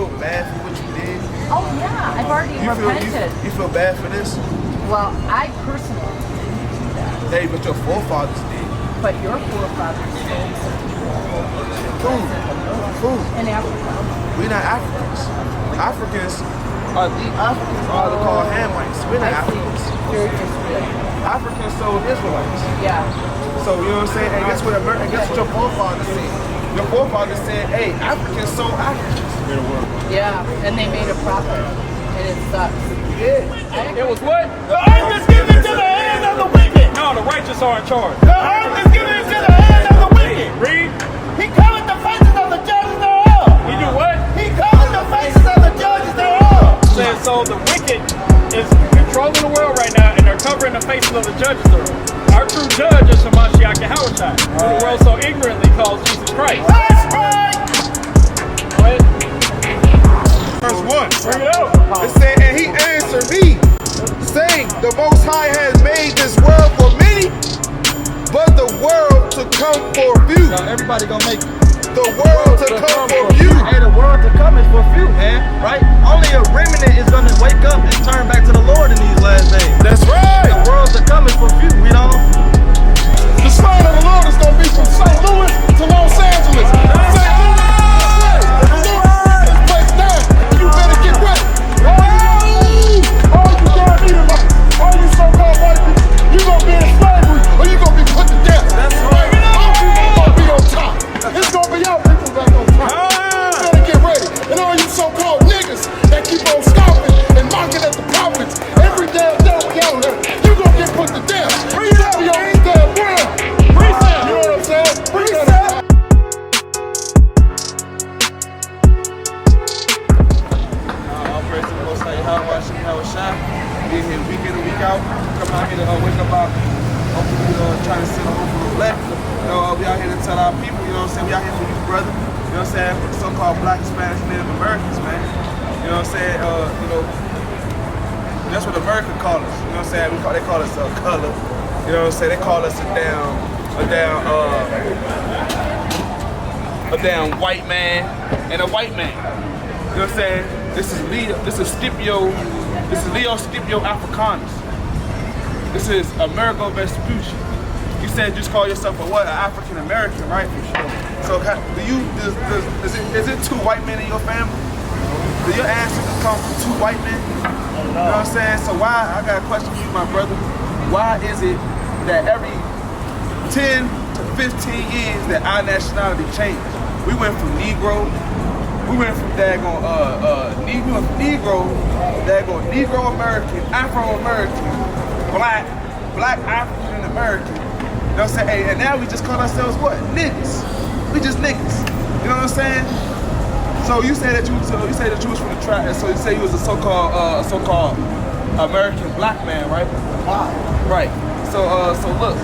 feel bad for what you did? Oh yeah, I've already repented. You feel bad for this? Well, I personally didn't do that. Hey, but your forefathers did. But your forefathers stole some people Food. in Africa. We're not Africans. Africans are called Hamites. We're not Africans. Africans sold Israelites. Yeah. So you know what I'm saying? And guess what your forefathers said? Your forefathers said, hey, Africans sold Africans. Yeah, and they made a profit. And it sucks. Yeah. It was what? The earth is given to the hand of the wicked. No, the righteous are in charge. The earth is given into the hand of the wicked. Read. He covered the faces of the judges thereof. He do what? He covered the faces of the judges thereof. Says so the wicked is controlling the world right now, and they're covering the faces of the judges thereof. Our true judge is Shamashiach Yahushua, who the world so ignorantly calls Jesus Christ. That's right. Go ahead. Verse 1. Bring it out. It said, and he answered me, saying, the Most High has made this world for many, but the world to come for few. Now everybody gonna make it. The world to come for few. Hey, the world to come is for few, man. Right? Only a remnant is gonna wake up and turn back to the Lord in these last days. That's right. The world to come is for few, you know? The sign of the Lord is going to be from St. Louis to Los Angeles. St. Louis is placed down. You better get ready. All you damn Edomites, all you so-called white people, you going to be in slavery or you going to be put to death. That's right. Our people going to be on top. It's going to be our people back on top. You better get ready. And all you so-called niggas that keep on scoffing and mocking at the prophets every damn day we out here, you going to get put to death. You got to be on this damn ground. You know what I'm saying? All praise to the Most High Yahushua. Being here week in and week out. Come out here to wake up our, hopefully trying to send a hope for the black. You know, we out here to tell our people, you know what I'm saying? We out here for you, brother. You know what I'm saying? For the so-called black, Spanish, Native Americans, man. You know what I'm saying? You know, that's what America call us. You know what I'm saying? They call us color. You know what I'm saying? They call us a damn white man and a white man. You know what I'm saying? This is Leo Scipio Africanus. This is Amerigo Vespucci. You said just call yourself a what? An African American, right? For sure. So is it two white men in your family? Do your ancestors come from two white men? You know what I'm saying? So why, I got a question for you, my brother. Why is it that every 10 to 15 years that our nationality changed? We went from Negro, we went from Negro American, Afro American, black African American. You know what I'm saying? Hey, and now we just call ourselves what? Niggas. We just niggas. You know what I'm saying? So you say that you was from the tribe. So you say you was a so-called American black man, right? Wow. Right. So look,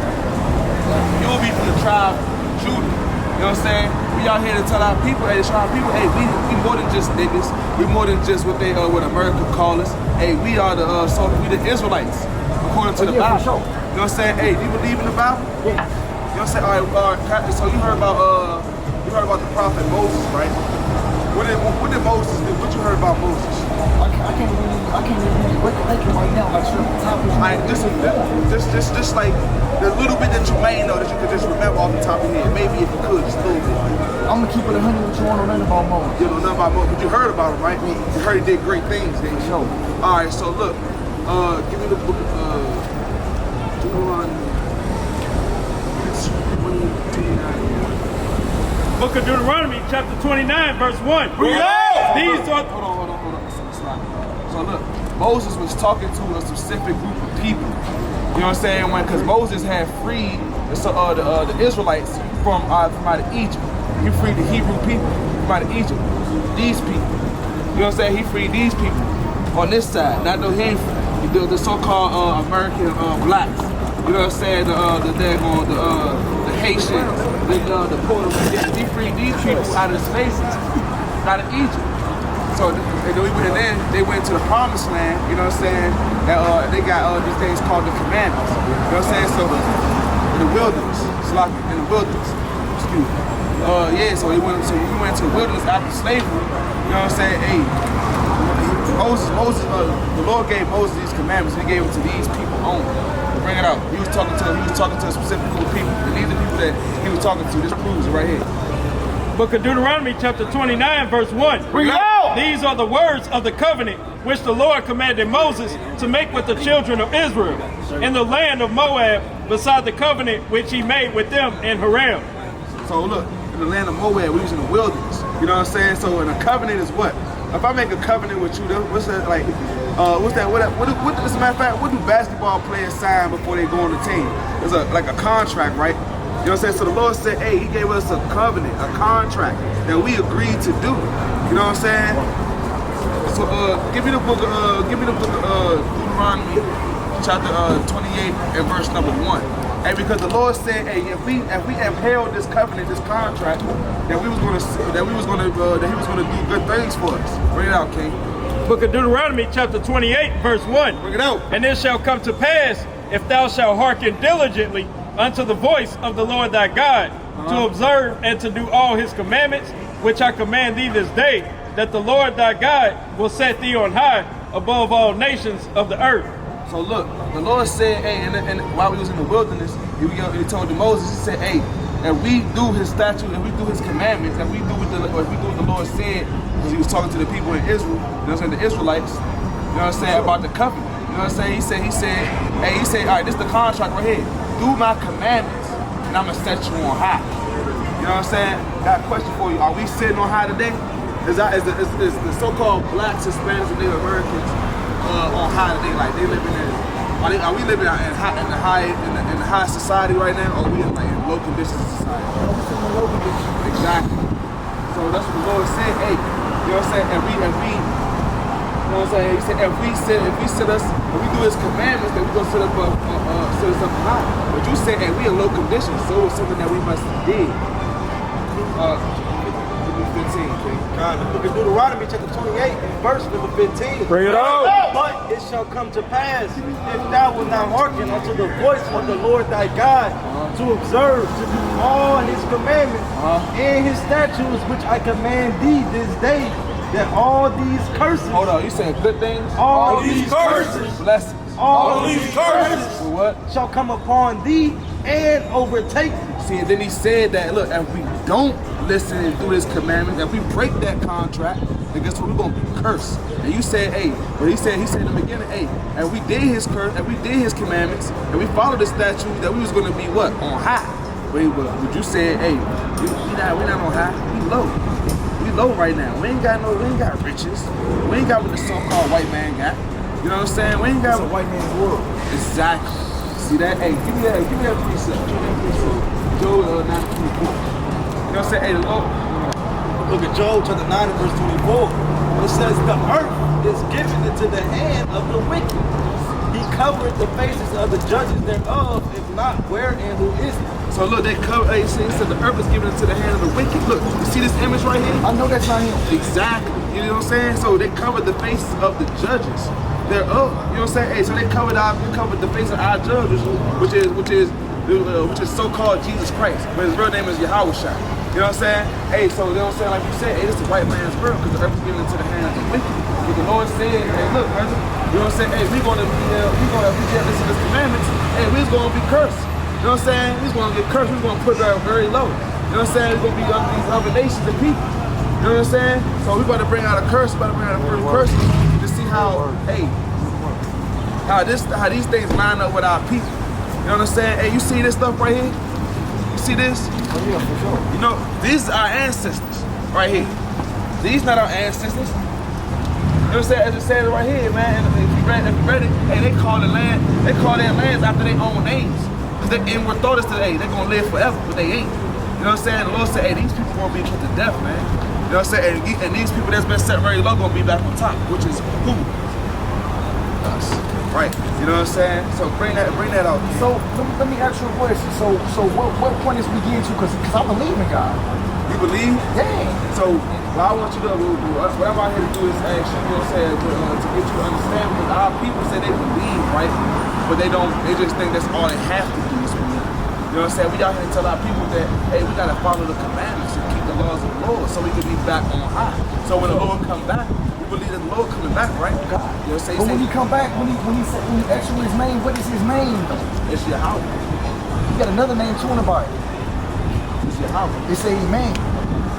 you will be from the tribe Judah. You know what I'm saying? We out here to tell our people, hey, we more than just niggas. We more than just what America call us. Hey, we are we the Israelites, according to the Bible. For sure. You know what I'm saying? Hey, do you believe in the Bible? Yeah. You know what I'm saying? All right. So you heard about the prophet Moses, right? What did Moses do? What you heard about Moses? I can't really recollect it right now. Like, sure, the top of Like just like the little bit that you may know that you could just remember off the top of your head. Maybe if you could, just a little bit. I'm gonna keep it 100 with you on nothing about Moses. You know nothing about Moses, but you heard about him, right? You heard he did great things, didn't you? Sure. All right, so look, give me the book of Deuteronomy 29. Book of Deuteronomy, chapter 29, verse 1. These are... Hold on. So look, Moses was talking to a specific group of people. You know what I'm saying? Because Moses had freed the Israelites from out of Egypt. He freed the Hebrew people from out of Egypt. These people. You know what I'm saying? He freed these people on this side. Not no he the so-called American blacks. You know what I'm saying? The Haitians, the Puerto Ricans. He freed these people out of the spaces, out of Egypt. So then they went to the promised land, you know what I'm saying? They got these things called the commandments. You know what I'm saying? So in the wilderness, excuse me. So we went to the wilderness after slavery. You know what I'm saying? Hey, the Lord gave Moses these commandments. He gave them to these people only. Bring it out. He was talking to a specific group of people. And these are the people that he was talking to. This proves it right here. Book of Deuteronomy chapter 29 verse 1. Bring it out. These are the words of the covenant which the Lord commanded Moses to make with the children of Israel in the land of Moab, beside the covenant which he made with them in Haran. So look, in the land of Moab, we was in the wilderness. You know what I'm saying? So in a covenant is what? If I make a covenant with you, what's that like? What's that? As a matter of fact, what do basketball players sign before they go on the team? It's like a contract, right? You know what I'm saying? So the Lord said, hey, he gave us a covenant, a contract that we agreed to do. You know what I'm saying? So give me the book of Deuteronomy chapter 28 and verse number 1. Hey, because the Lord said, hey, if we upheld this covenant, this contract, that he was gonna do good things for us. Bring it out, King. Book of Deuteronomy chapter 28 verse 1. Bring it out. And it shall come to pass, if thou shalt hearken diligently unto the voice of the Lord thy God, to observe and to do all his commandments, which I command thee this day, that the Lord thy God will set thee on high above all nations of the earth. So look, the Lord said, hey, and while we was in the wilderness, he told to Moses, he said, hey, if we do his statutes, if we do his commandments, if we do what the Lord said, because he was talking to the people in Israel, you know what I'm saying, the Israelites, you know what I'm saying, about the covenant. You know what I'm saying? He said, all right, this is the contract right here. Do my commandments, and I'm gonna set you on high. You know what I'm saying? Got a question for you. Are we sitting on high today? Is the so-called blacks, Hispanics, and Native Americans on high today? Like they living in? Are we living in the high society right now, or are we in low conditions of society? Low conditions. Exactly. So that's what the Lord said. Hey, you know what I'm saying? You know what I'm saying? He said if we do his commandments, then we're gonna set us up high. But you said, hey, we in low conditions, so it's something that we must do. 15, okay? God, the book of Deuteronomy chapter 28 and verse number 15. Bring it out. But it shall come to pass, if thou wilt not hearken unto the voice of the Lord thy God, to observe, to do all his commandments and his statutes, which I command thee this day, that all these curses. Hold on, you said good things? All these curses. Blessings. All these curses. For what? Shall come upon thee and overtake thee. See, and then he said that, look, if we don't listen and do his commandments, if we break that contract, then guess what? We're gonna be cursed. And you said, hey, but he said in the beginning, hey, and we did his commandments, and we followed the statute, that we was gonna be what? On high. But you said, hey, we not on high, we low. We low right now. We ain't got riches. We ain't got what the so-called white man got. You know what I'm saying? We ain't got It's a white man's world. Exactly. See that? Hey, give me that precept. Job 9:24. You know what I'm saying? Hey, the Lord. Look at Job chapter 9 and verse 24. It says, the earth is given into the hand of the wicked. He covered the faces of the judges thereof, if not, where and who is it? So look, they cover. He said the earth is given into the hand of the wicked. Look, you see this image right here? I know that's not him. Exactly. You know what I'm saying? So they covered the faces of the judges thereof. You know what I'm saying? Hey, so they covered the face of our judges, which is so-called Jesus Christ, but his real name is Yahweh. You know what I'm saying? Hey, so you know what I'm saying? Like you said, hey, this is the white man's world because the earth is given into the hand of the wicked. But the Lord said, hey, look, brother, you know what I'm saying? Hey, if we can't listen to his commandments, hey, we're gonna be cursed. You know what I'm saying? We're gonna get cursed. We're gonna put her very low. You know what I'm saying? We're gonna be under these other nations and people. You know what I'm saying? So we're about to bring out a curse. We're about to bring out a first curse to see how, hey, how these things line up with our people. You know what I'm saying? Hey, you see this stuff right here? You see this? Oh yeah, for sure. You know, these are our ancestors right here. These not our ancestors. You know what I'm saying? As it says right here, man. And if you read it, hey, they call their lands after their own names. Because they inward thought is today, they're gonna live forever, but they ain't. You know what I'm saying? The Lord said, hey, these people gonna be put to death, man. You know what I'm saying? And these people that's been set very low gonna be back on top, which is who? Us. Right. You know what I'm saying? So bring that out. So let me ask you a question. So what point is we getting to? Because I believe in God. You believe? Dang. So what I want you to do, what I'm out here to do is ask you, know what I'm saying, to get you to understand, because our people say they believe, right? But they just think that's all they have to do is believe. You know what I'm saying? We out here to tell our people that, hey, we gotta follow the commandments. the laws of the Lord, so we can be back on high. So when the Lord come back, we believe that the Lord coming back, right? God. You know what I'm saying? But when he come back, when he ask you his name, what is his name? It's Yahweh. He got another name too in the Bible. It's Yahweh. They say Amen.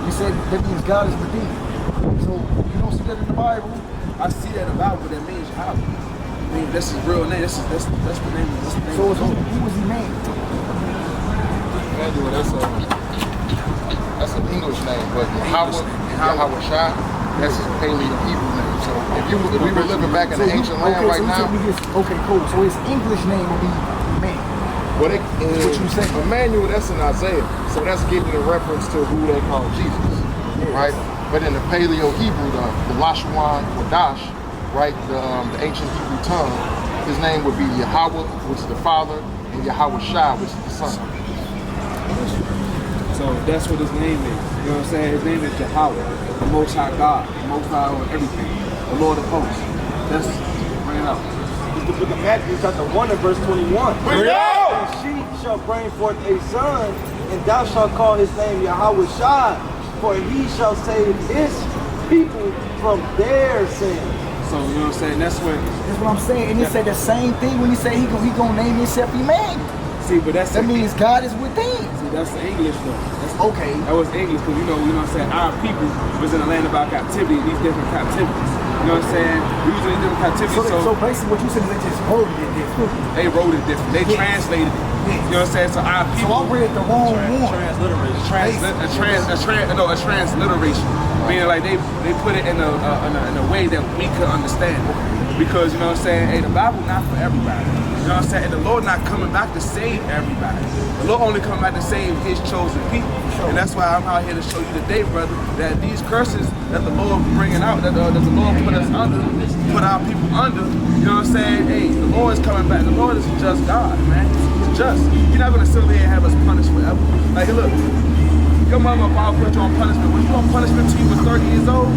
He said that means God is redeemed. So you don't see that in the Bible. I see that in the Bible, but that means Yahweh. I mean, that's his real name. That's the name. That's the name. So who was he named? That's an English name, but Yahweh Shai, that's his Paleo Hebrew name. So if we were living back in the ancient land right now. Okay, cool. So his English name would be man. What you say? Emmanuel, that's in Isaiah. So that's giving a reference to who they call Jesus, right? But in the Paleo Hebrew, the Lashawan Wadash, right, the ancient Hebrew tongue, his name would be Yahweh, which is the Father, and Yahweh Shai, which is the Son. So that's what his name is. You know what I'm saying? His name is Yahweh, the Most High God, the Most High over everything, the Lord of hosts. That's bring it out. It's the book of Matthew, chapter 1 and verse 21. Bring it out! And she shall bring forth a son, and thou shalt call his name Yahweh Shai, for he shall save his people from their sins. So you know what I'm saying? That's what I'm saying. And he said the same thing when he said he gonna name himself Emmanuel. See, but that means God is within. See, that's the English though. That's okay. That was English because you know what I'm saying, our people was in the land of our captivity, these different captivities. You know what I'm saying? We was in these different captivities. So basically what you said is they just wrote it different. They wrote it different. They translated it. You know what I'm saying? So our people. So I read the wrong one. A transliteration. Meaning like they put it in a way that we could understand it. Because you know what I'm saying? Hey, the Bible not for everybody. You know what I'm saying? And the Lord not coming back to save everybody. The Lord only coming back to save his chosen people. And that's why I'm out here to show you today, brother, that these curses that the Lord bringing out, that the Lord put us under, put our people under, you know what I'm saying? Hey, the Lord is coming back. The Lord is a just God, man. He's just. He's not going to sit here and have us punished forever. Like, look, your mama will put you on punishment. When you on punishment till you were 30 years old,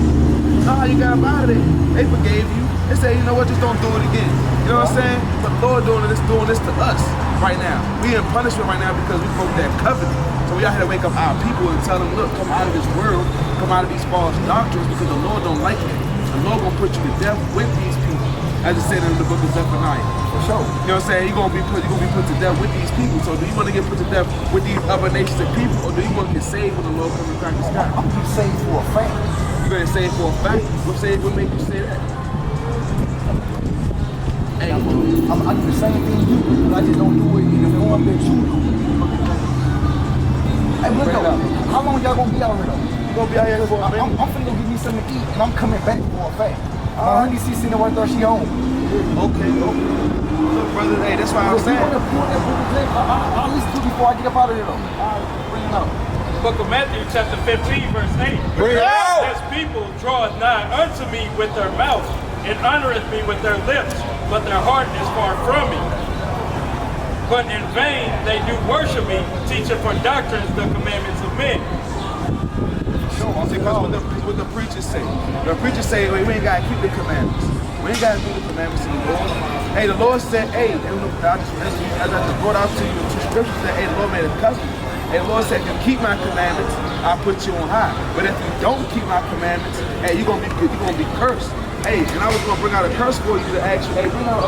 nah, you got up out of it. They forgave you. They say, you know what, just don't do it again. You know what I'm saying? But the Lord doing this to us right now. We in punishment right now because we broke that covenant. So we out here to wake up our people and tell them, look, come out of this world, come out of these false doctrines because the Lord don't like it. The Lord gonna put you to death with these people. As it said in the book of Zephaniah. For sure. You know what I'm saying? You're gonna be put to death with these people. So do you want to get put to death with these other nations of people, or do you want to get saved when the Lord comes and crack the sky? I'm gonna get saved for a fact. You're gonna save for a fact? What make you say that? Hey, I do the same thing you do, but I just don't do it in the form that you do. Hey, look though, how long y'all gonna be out here though? You gonna be out here for a minute? I'm finna go get me something to eat, and I'm coming back for a fact. My honey see sitting right there, she home. Okay. Look, brother, hey, that's why I'm saying. I'll listen to it before I get up out of here though. Alright, bring it out. Book of Matthew, chapter 15, verse 8. Bring it out! This people draweth nigh unto me with their mouth, and honoreth me with their lips, but their heart is far from me. But in vain they do worship me, teaching for doctrines the commandments of men. Because what the preachers say. The preachers say, we ain't gotta keep the commandments. We ain't gotta do the commandments of the Lord. Hey, the Lord said, hey, as I just brought out to you two scriptures that, hey, the Lord made a covenant. Hey, the Lord said, if you keep my commandments, I'll put you on high. But if you don't keep my commandments, hey, you're gonna be cursed. Hey, and I was gonna bring out a curse for you to ask you, hey, bring out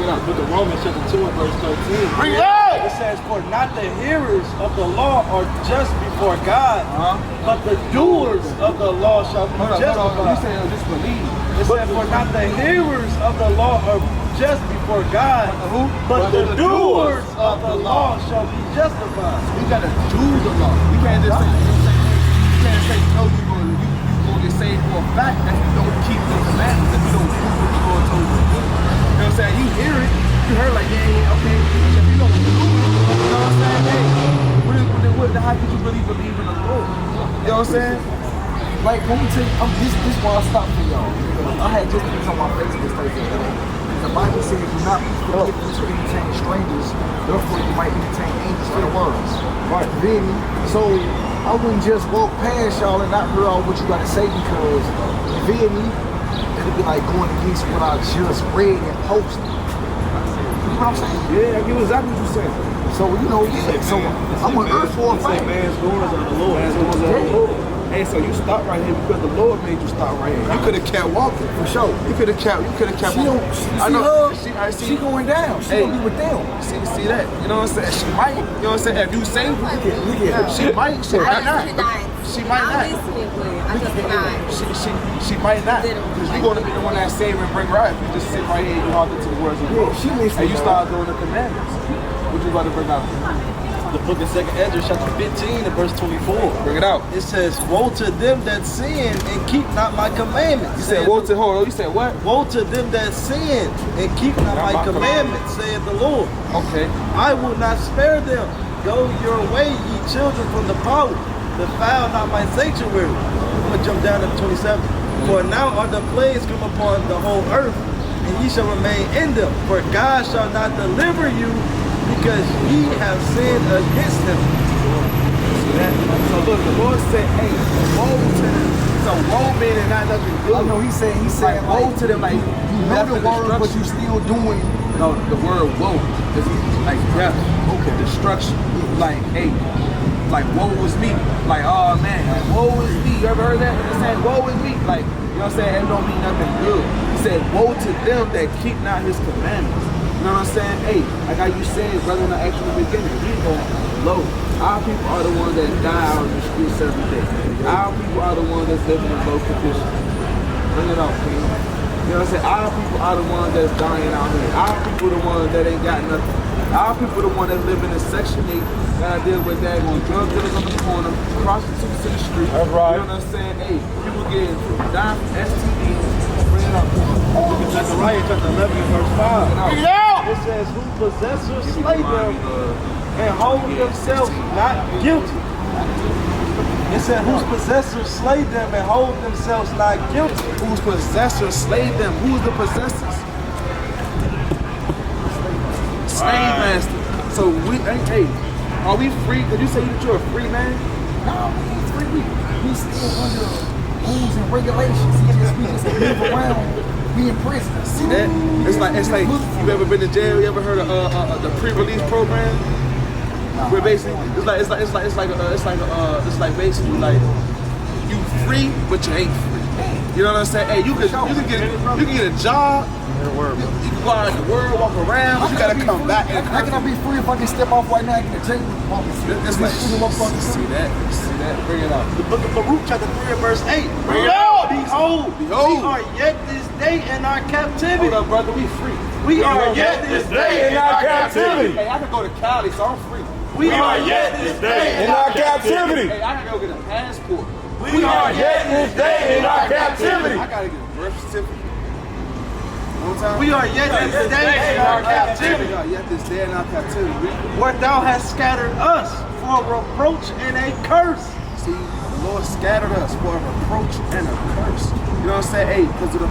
Book of Romans chapter 2 and verse 13. bring it out! It says, for not the hearers of the law are just before God, but the doers of the law shall be justified. You said just believe. It said, for not the hearers of the law are just before God, but the doers of the law shall be justified. We gotta do the law. We can't just say, you can't say, no, you're gonna get saved for a fact that you don't keep the commandments, that you don't do what the Lord told you to do. You know what I'm saying? You hear it, you heard like, yeah, okay, if you don't do it, you know what I'm saying? Hey, how could you really believe in the Lord? You know what I'm saying? Like, let me tell you, this why I stopped for y'all. I had just this on my Facebook Thursday. The Bible says, do not be forgiven to entertain strangers, therefore you might entertain angels for the words. Right. Then, so I wouldn't just walk past y'all and not hear all what you gotta say because, you feel me? It'd be like going against what I just read and posted. You know what I'm saying? Yeah, I get exactly what you're saying. So, you know, so I'm on earth for a fight. Man's doors are the Lord. Man's doors are the Lord. Hey, so you stop right here because the Lord made you stop right here. You could have kept walking. For sure. You could have kept She don't, I know. I see going down. She don't be with them. See that? You know what I'm saying? She might. You know what I'm saying? If you save her, Look at her. she might not. She might not. I'm listening, but I just denied. She might not. Because you're going to be the one that save and bring her out. If you just sit right here and you hearken to the words of the Lord. She listening. And you start doing the commandments. What you about to bring out? The book of 2nd Ezra, chapter 15, and verse 24. Bring it out. It says, woe to them that sin and keep not my commandments. You said, woe to, hold on, you said what? Woe to them that sin and keep not my commandments, saith the Lord. Okay. I will not spare them. Go your way, ye children from the power. Defile not my sanctuary. I'm going to jump down to 27. For now are the plagues come upon the whole earth, and ye shall remain in them. For God shall not deliver you, because ye have sinned against him. So look, the Lord said, hey, woe to them. So woe meaning not nothing good. I know he's saying like, woe to them, like, you know the word, but you still doing. No, the word woe is like death. Okay. Destruction. Like, hey, like woe is me. Like, oh man, like woe is me. You ever heard that? They're saying woe is me. Like, you know what I'm saying? It don't mean nothing good. He said, woe to them that keep not his commandments. You know what I'm saying? Hey, like how you said, brother, in the actual beginning, we going low. Our people are the ones that die out in the streets every day. Our people are the ones that's living in low conditions. Bring it out, King. You know what I'm saying? Our people are the ones that's dying out here. Our people the ones that ain't got nothing. Our people the ones that living in Section 8, gotta deal with that, on drug dealers on the corner, prostitutes in the street. That's right. You know what I'm saying? Hey, people getting dying from STDs. Bring it up. Zechariah chapter 11 verse 5. It says, who possessors slay them and hold themselves not guilty. It said, whose possessors slay them and hold themselves not guilty. Whose possessors slayed them? Who's the possessors? Slave master. So we, hey, are we free? Because you say you're a free man? No, he's free. He's still under rules and regulations. We just live around. We in prison. See that? It's like you ever been to jail? You ever heard of the pre-release program? Where basically it's like basically like you free but you ain't free. You know what I'm saying? Hey, you can get a job. You can go out in the world, walk around, but you gotta come back. How can I be free if I can step off right now and get a check? It's like, see that? Bring it out. The book of Baruch chapter 3 and verse 8. Bring it out. Behold, we are yet this day in our captivity. Hold up, brother, we free. We are yet this day in our captivity. Hey, I can go to Cali, so I'm free. We are yet this day in our captivity. Hey, I can go get a passport. We are yet this day in our captivity. I gotta get a birth certificate. We are yet this day in our captivity. We are yet this day in our captivity. Where thou hast scattered us for a reproach and a curse. See, the Lord scattered us for a reproach and a curse. You know what I'm saying? Hey, because of the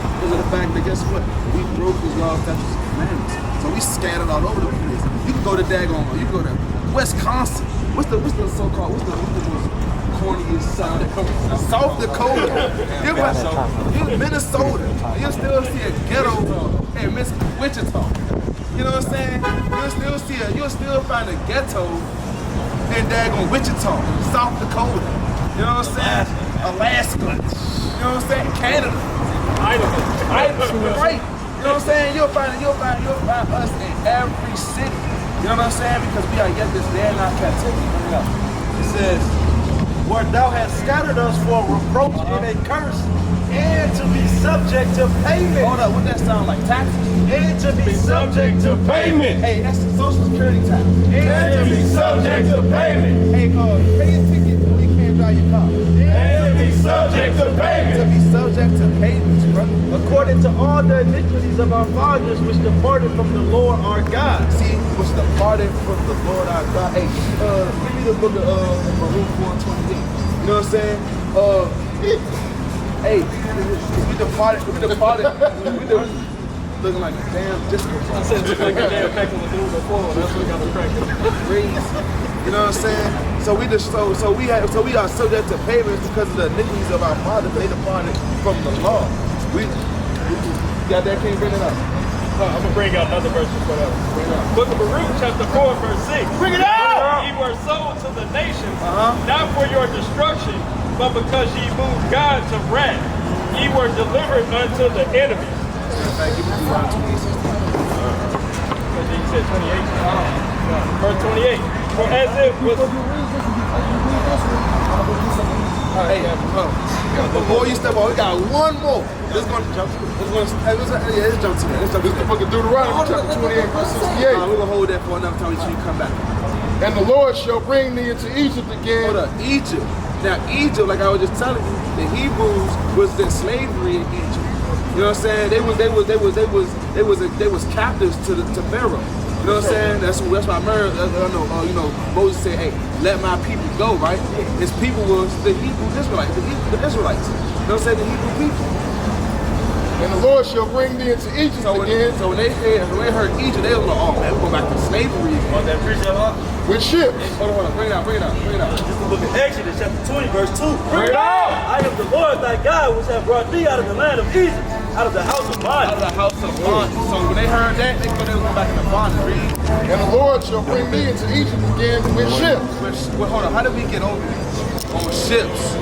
fact that guess what? We broke his laws, statutes, and commandments. So we scattered all over the place. You can go to Dagon, you can go to Wisconsin. What's the so-called, what's the most corniest South Dakota? You're Minnesota. You'll still see a ghetto in Wichita. You know what I'm saying? You'll still find a ghetto in daggone Wichita, South Dakota. You know what I'm saying? Alaska. You know what I'm saying? Canada. Idaho. Right. You know what I'm saying? You'll find us in every city. You know what I'm saying? Because we are yet this day in our captivity. It says, where thou hast scattered us for a reproach and a curse, and to be subject to payment. Hold up, what that sound like? Taxes? And to be subject to payment. Hey, that's the Social Security tax. And to be subject to payment. Hey, pay a ticket when you can't drive your car. And to be subject to payment. To be subject to payments, brother. According to all the iniquities of our fathers, which departed from the Lord our God. See, which departed from the Lord our God. Hey, give me the book of Baruch 4:28. You know what I'm saying? Hey, we departed, looking like a damn disco ball. I said look like a damn pack of the dude before. That's what got the crack. Crazy. You know what I'm saying? So we are subject to payments because of the iniquities of our fathers. They departed from the law. We got that? Can't bring it up. I'm gonna bring out another verse for that. Book of Baruch, chapter 4, verse 6. Bring it out! Ye were sold to the nations, not for your destruction, but because ye moved God to wrath. Ye were delivered unto the enemies. He said 28. Verse 28. For as it was. Hey, before you step on, we got one more. Let's jump to that. Let's jump to that. This is the book of Deuteronomy, chapter 28, verse 68. We're going to hold that for another time until you come back. And the Lord shall bring thee into Egypt again. Hold up, Egypt. Now, Egypt, like I was just telling you, the Hebrews was in slavery in Egypt. You know what I'm saying? They was captives to Pharaoh. You know what I'm saying? That's why I remember, Moses said, hey, let my people go, right? His people was the Hebrew Israelites, the Israelites. You know what I'm saying? The Hebrew people. And the Lord shall bring thee into Egypt again. So when they heard Egypt, they was like, oh man, we're going back to slavery again. Want that preacher up? With ships. Hold on, bring it out. This is the book of Exodus, chapter 20, verse 2. Bring it out! I am the Lord thy God, which have brought thee out of the land of Egypt, out of the house of bondage. Out of the house of bondage. So when they heard that, they thought they was going back in the bondage. Read. And the Lord shall bring thee into Egypt again with ships. Hold on, how did we get over here? On ships.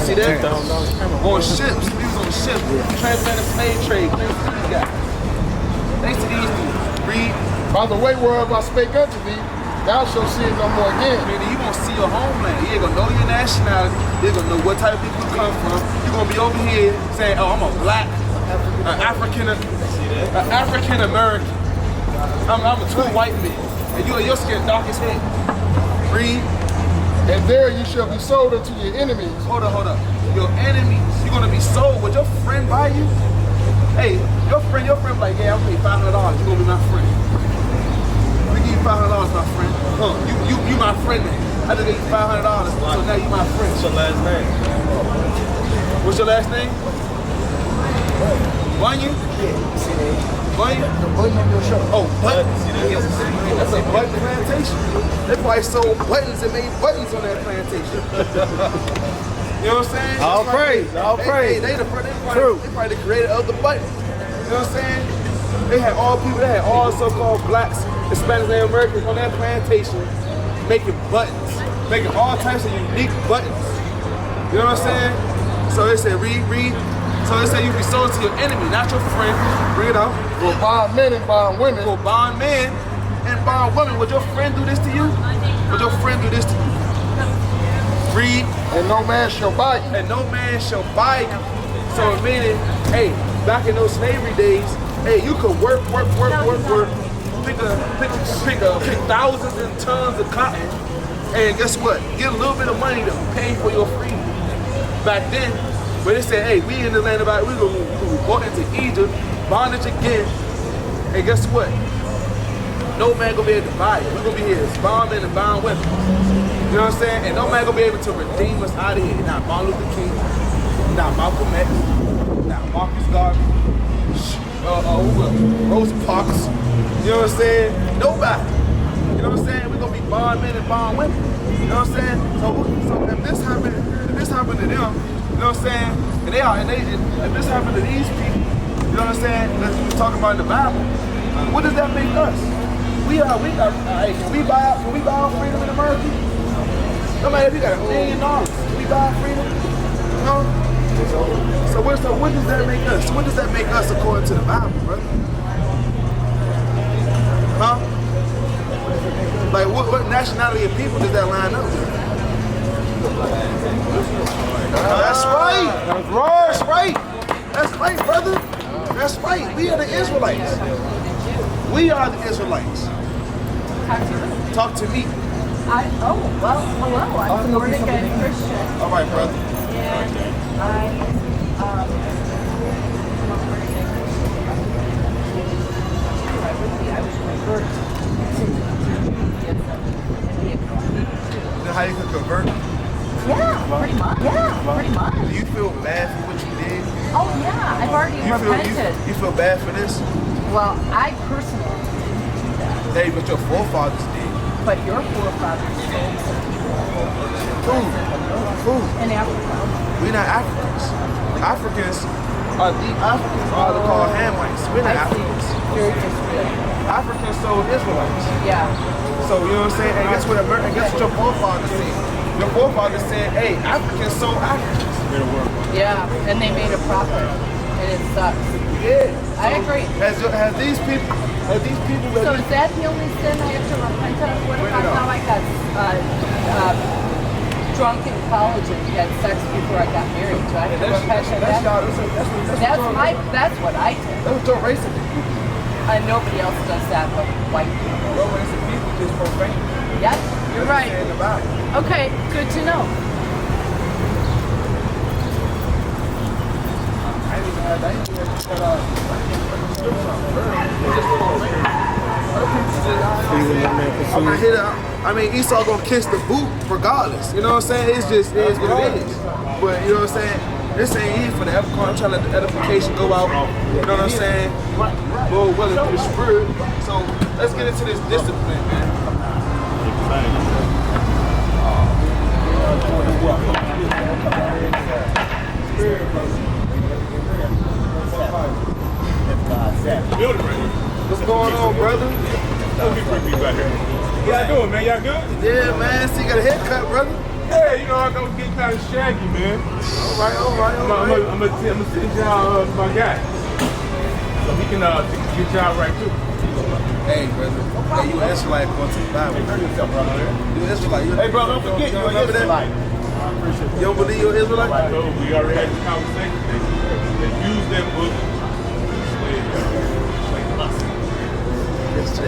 See that? On ships. We was on ships. Transatlantic slave trade. Thanks to these dudes. Read. By the way whereof I spake unto thee, thou shalt see it no more again. Meaning you gonna see your homeland. You ain't gonna know your nationality. You ain't gonna know what type of people you come from. You're gonna be over here saying, oh, I'm a black, African American. I'm a true white man. And your skin dark as hell. Read. And there you shall be sold unto your enemies. Hold up. Your enemies. You're gonna be sold. Would your friend buy you? Hey, your friend like, yeah, I'll pay $500. You're gonna be my friend. We give you $500, my friend. You my friend now. I just gave you $500, so now you my friend. What's your last name? What's your last name? Bunyan? Bunyan? The button on your shirt. Oh, button. That's a button plantation. They probably sold buttons and made buttons on that plantation. You know what I'm saying? All praise. They probably the creator of the button. You know what I'm saying? They had all so-called blacks, Hispanics, and Americans on that plantation making buttons, making all types of unique buttons. You know what I'm saying? So they said, read. So they say you be sold to your enemy, not your friend. Bring it out. For bond men and bond women. For bond men and bond women. Would your friend do this to you? Would your friend do this to you? Read. And no man shall buy you. And no man shall buy you. So meaning, hey, back in those slavery days, hey, you could work. Pick thousands and tons of cotton, and guess what? Get a little bit of money to pay for your freedom. Back then, when they said, hey, we in the land of we gonna go into Egypt, bondage again, and guess what? No man gonna be able to buy it. We're gonna be here as bondmen and bond women. You know what I'm saying? And no man gonna be able to redeem us out of here. Not Martin Luther King, not Malcolm X, not Marcus Garvey, Rosa Parks. You know what I'm saying? Nobody. You know what I'm saying? We're gonna be bondmen and bond women. You know what I'm saying? So if this happened to them, you know what I'm saying? If this happened to these people, you know what I'm saying? That's what we're talking about in the Bible. What does that make us? Can we buy our freedom in America? No matter if you got $1 million, can we buy our freedom? No. So what does that make us? What does that make us according to the Bible, brother? Huh? Like what nationality of people does that line up with? That's right. That's right, brother. That's right. We are the Israelites. Talk to me. Hello. I'm born again Christian. All right, brother. How you can convert? Yeah, pretty much. Do you feel bad for what you did? Oh yeah, I've already repented. You feel bad for this? Well, I personally didn't do that. Hey, but your forefathers did. But your forefathers sold some people Who? in Africa. We're not Africans. Africans the Africans are called Hamites. We're not Africans. Africans sold Israelites. Yeah. So you know what I'm saying? And guess what your forefathers said? Your forefathers said, hey, Africans sold Africans. Yeah, and they made a profit, and it sucks. Yeah. I agree. Has these people So is that the only sin I have to repent of? What if I thought I got drunk in college and had sex before I got married? Do I have to repent of that? That's what I did. That's what your race of people. Nobody else does that but white people. Your race of people just profane. Yep, you're right. About it. Okay, good to know. I'm gonna hit it. I mean, Esau gonna kiss the boot regardless. You know what I'm saying? It is what it is. But you know what I'm saying? This ain't easy for the edification. I'm trying to let the edification go out. You know what I'm saying? Lord willing through the spirit. So let's get into this discipline, man. What's going on, brother? Y'all doing, man? Y'all good? Yeah, man. So you got a haircut, brother? Yeah, you know, I go get kind of shaggy, man. All right. I'm gonna send y'all my guy. So he can get y'all right too. Hey, brother. Hey, you an Israelite going to the Bible. You an Israelite. Hey, bro, don't forget you're an Israelite. You don't believe you're an Israelite? I know we already had this conversation. They use that book.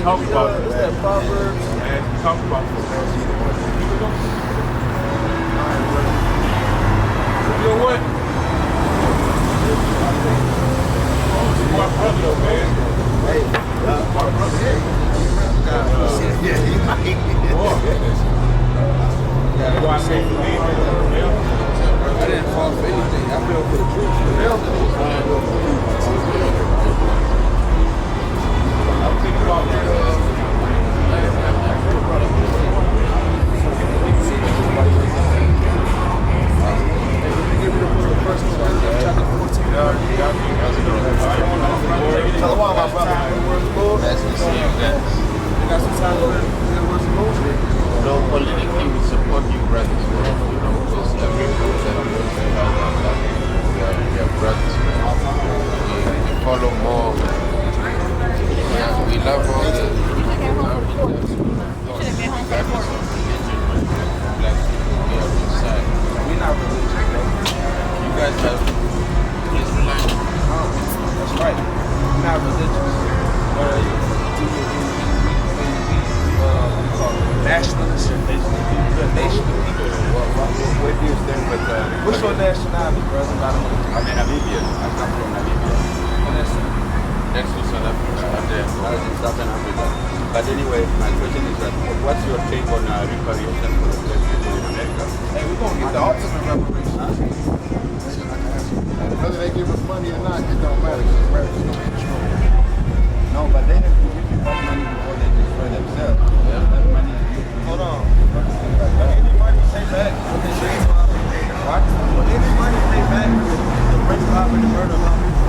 Talk about it. What's that, Proverbs? And talk about it. You know what? My brother, though, man. Hey, my brother. Why I can't believe it. I didn't fall for anything. I fell for the truth. I'm thinking about that. Tell my brother. That's the same, guys. You got some time to learn the words of Moses. No politically we support you brothers, man. You know, because every group that I'm going to have, we are brothers, man. We follow more, man. Yeah, we love all the regardless of black people, we are inside. We're not religious, bro. You guys have Israelite. That's right. We're not religious. Nationalists. We're a nation of people. Where do you stand with What's your nationality, brother? I'm Namibian. I come from Namibia. Next to South Africa, and then Southern Africa. But anyway, my question is that what's your take on reparations for the black people in America? Hey, we're going to get the ultimate reparations. Whether they give us money or not, it don't matter because America's going to control it. No, but they have to give you that money before they destroy themselves. That money is Hold on. Any money pay back when they change what? When any money pay back the rape, robbery, the murder of people.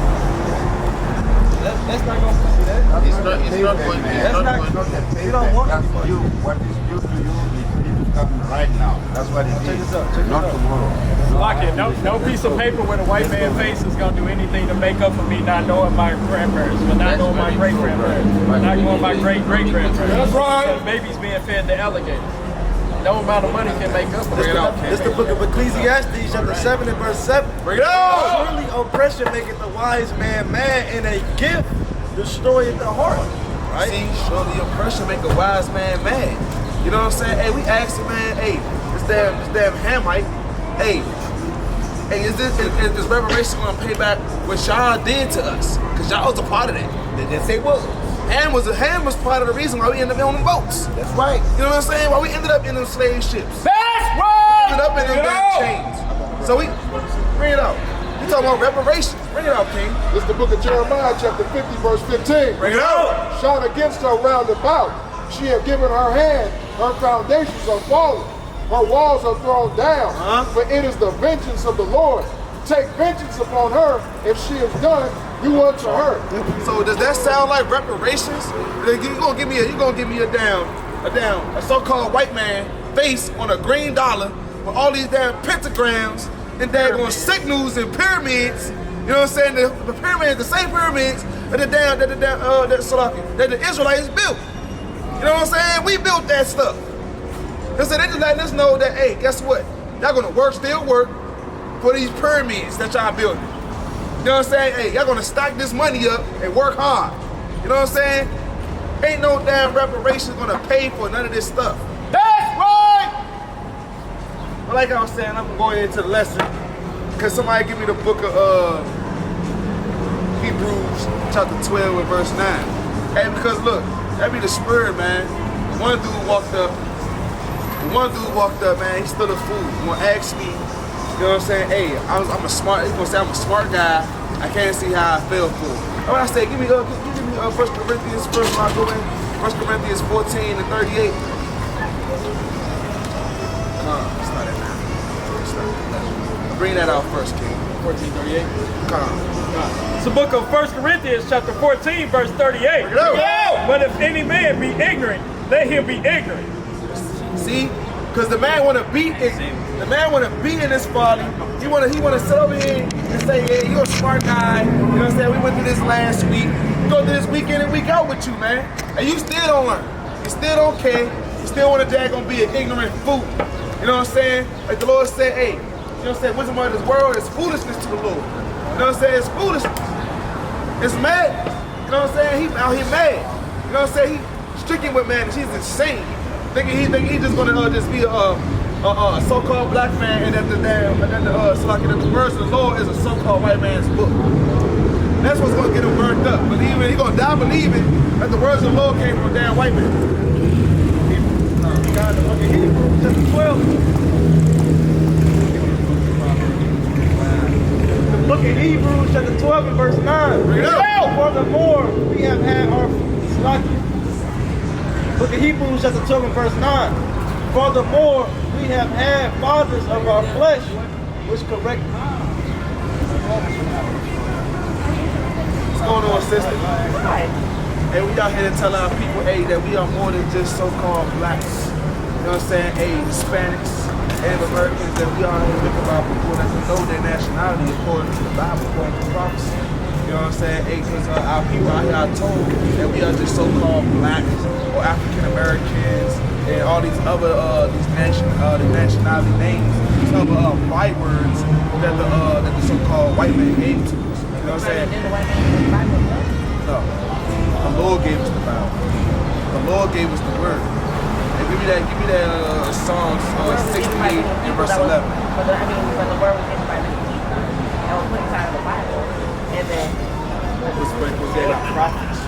That's not going to see that. It's not going to be. You don't want That's for you. What is due to you is coming right now. That's what it is. Not tomorrow. Lock it. No piece of paper with a white man's face is gonna do anything to make up for me not knowing my grandparents, but not knowing my great grandparents, not knowing my great grandparents. That's right. The babies being fed to alligators. No amount of money can make up for it. This is the book of Ecclesiastes, chapter 7 and verse 7. Bring it on! Surely oppression maketh the wise man mad, and a gift destroyeth the heart. Right? See, surely oppression make a wise man mad. You know what I'm saying? Hey, we asked him, man, hey, this damn Hamite, hey, is reparation gonna pay back what y'all did to us? Cause y'all was a part of that. They didn't say what. Ham was part of the reason why we ended up on them boats. That's right. You know what I'm saying? Why we ended up in them slave ships. That's right! Ended up in them damn chains. So we bring it out. You talking about reparations? Bring it out, King. This is the book of Jeremiah, chapter 50, verse 15. Bring it out. Shout against her round about. She have given her hand, her foundations are fallen. Her walls are thrown down. For it is the vengeance of the Lord. take vengeance upon her if she has done you unto her. So does that sound like reparations? You gonna give me a so-called white man face on a green dollar with all these damn pentagrams and daggone signals and pyramids? You know what I'm saying? The pyramids, the same pyramids that the Israelites built. You know what I'm saying? We built that stuff. And so they just letting us know that, hey, guess what? Y'all gonna still work for these pyramids that y'all building. You know what I'm saying? Hey, y'all gonna stack this money up and work hard. You know what I'm saying? Ain't no damn reparations gonna pay for none of this stuff. That's right! But like I was saying, I'm going into the lesson. Cause somebody give me the book of Hebrews chapter 12 and verse 9. Hey, because look, that be the spirit, man. One dude walked up, man, he stood a fool. He gonna ask me, you know what I'm saying? Hey, he's gonna say I'm a smart guy. I can't see how I fell for it. When I say, give me 1 Corinthians first when I go in. 1 Corinthians 14 and 38. It's not that now. It's not that. Bring that out first, King. 14:38. Come on. It's the book of 1 Corinthians chapter 14, verse 38. But if any man be ignorant, let him be ignorant. See? Because the man want to be in this folly. He want to sit over here and say, yeah, you're a smart guy. You know what I'm saying? We went through this last week. We go through this week in and week out with you, man. And you still don't learn. You still don't care. You still want to daggone be an ignorant fool. You know what I'm saying? Like the Lord said, hey, you know what I'm saying? Wisdom of this world is foolishness to the Lord. You know what I'm saying? It's foolishness. It's mad. You know what I'm saying? He out here mad. You know what I'm saying? He's stricken with man. He's insane. Thinking he's just gonna just be a so-called black man, and that the words of the Lord is a so-called white man's book. That's what's gonna get him burned up. Believing he gonna die believing that the words of the Lord came from a damn white man. God, the book of Hebrews, chapter 12. The book of Hebrews, chapter 12 and verse 9. Bring it up. Furthermore, we have had our Book of Hebrews, chapter 12 and verse 9. Furthermore, we have had fathers of our flesh, which correct. What's going on, sister? And we out here to tell our people, hey, that we are more than just so-called blacks. You know what I'm saying? Hey, Hispanics and Americans, that we are here looking about people that know their nationality according to the Bible, according to prophecy. You know what I'm saying? Hey, because our people out here are told that we are just so-called blacks or African Americans and all these other these nationality names, these other bywords that the so-called white man gave to us. You know what I'm saying? No. The Lord gave us the Bible. The Lord gave us the word. And give me that Psalms 68 and verse 11. But the word was given by the people and was put inside of the Bible. And then was there like prophets.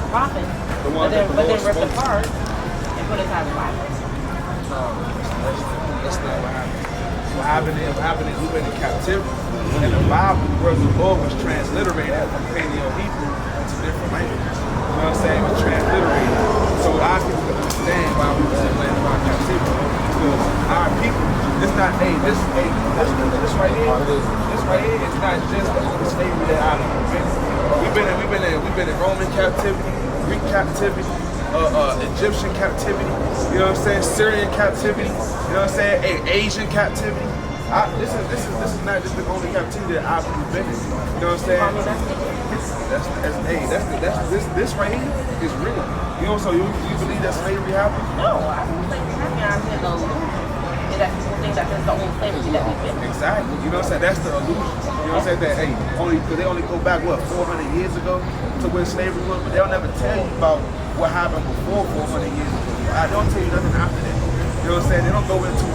Prophets. The ones that the Lord ripped spoke apart and put inside the Bible. That's not what happened. What happened is we went in captivity. And the Bible, the words of the Lord, was transliterated from Paleo-Hebrew into different languages. You know what I'm saying? It was transliterated. So a lot of people can understand why we were in the land of our captivity. Because our people, it's not, this right here is not just the only slavery that our people been. We've been in Roman captivity, Greek captivity, Egyptian captivity, you know what I'm saying, Syrian captivity, you know what I'm saying, Asian captivity. This is not just the only captivity that our people been in. You know what I'm saying? This right here is real. You know, so you believe that slavery happened? No, I don't think it happened. I said the illusion. That people think that that's the only slavery that we've been. Exactly. You know what I'm saying? That's the illusion. You know what I'm saying? That because they only go back 400 years ago to where slavery was, but they'll never tell you about what happened before 400 years ago. I don't tell you nothing after that. You know what I'm saying? They don't go into